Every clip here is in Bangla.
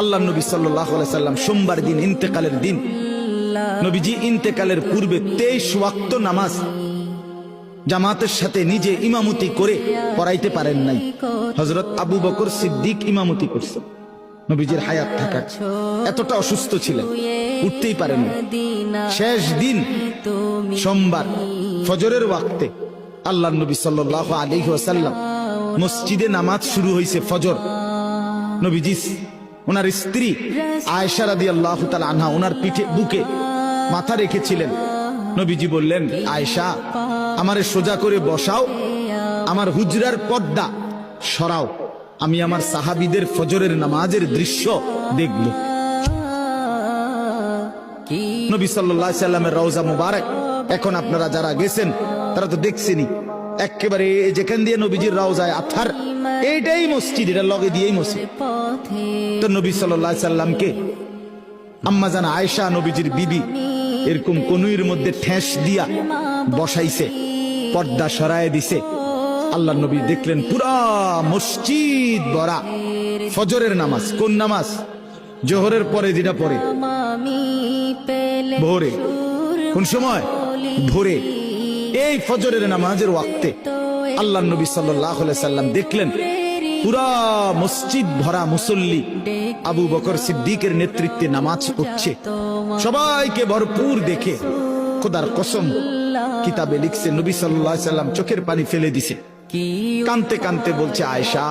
আল্লাহ নবী সাল্লাল্লাহু আলাইহি সাল্লাম সোমবার দিন ইন্তেকালের দিন নবীজি ইন্তেকালের পূর্বে 23 ওয়াক্ত নামাজ জামাতের সাথে নিজে ইমামতি করে পড়াইতে পারেন নাই। হযরত আবু বকর সিদ্দিক ইমামতি করছেন। নবীজির হায়াত থাকা এতটা অসুস্থ ছিলেন, উঠতেই পারেন না। শেষ দিন সোমবার ফজরের ওয়াক্তে আল্লাহ নবী সাল্লাল্লাহু আলাইহি ওয়াসাল্লাম মসজিদে নামাজ শুরু হয়েছে ফজর। নবীজি ওনার স্ত্রী আয়েশা রাদিয়াল্লাহু তাআলা আনহা ওনার পিঠে বুকে মাথা রেখেছিলেন। নবীজি বললেন, আয়েশা আমারে সোজা করে বসাও, আমার হুজরার পর্দা সরাও, আমি আমার সাহাবীদের ফজরের নামাজের দৃশ্য দেখব। নবী সাল্লাল্লাহু আলাইহি সাল্লামের রওজা মুবারক এখন আপনারা যারা গেছেন তারা তো দেখছেনই, একেবারে যেখান দিয়ে নবীজির রওজায় আথার এইটাই মসজিদ, এটা লগে দিয়েই মসজিদ। তো নবী সাল্লাল্লাহু আলাইহি সাল্লামকে আম্মা জান আয়েশা নবীজির বিবি এরকম কনুইয়ের মধ্যে ঠেস দিয়া বসাইছে, পর্দা সরায় দিছে। আল্লাহ নবী দেখলেন পুরা মসজিদ ভরা। ফজরের নামাজ কোন নামাজ? জোহরের পরে যেটা পড়ে ভোরে। কোন সময়? ভোরে। এই ফজরের নামাজের ওয়াক্তে আল্লাহ নবী সাল্লাল্লাহু আলাইহি সাল্লাম দেখলেন পুরা মসজিদ ভরা মুসল্লি আবু বকর সিদ্দিকের নেতৃত্বে নামাজ পড়ছে। সবাইকে ভরপুর দেখে খোদার কসম কিতাবে লিখছে নবী সাল্লাল্লাহু আলাইহি সাল্লাম চোখের পানি ফেলে দিছে, কানতে কানতে বলছে, আয়েশা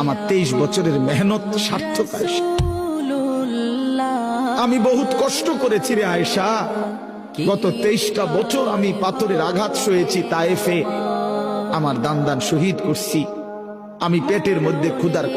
আমার 23 বছরের মেহনত সার্থক। আয়েশা আমি বহুত কষ্ট করেছি রে আয়েশা, গত 23টা বছর আমি পাথরের আঘাত সয়েছি, তায়েফে আমার দান শহীদ করছি, আমি পেটের মধ্যে ক্ষুধার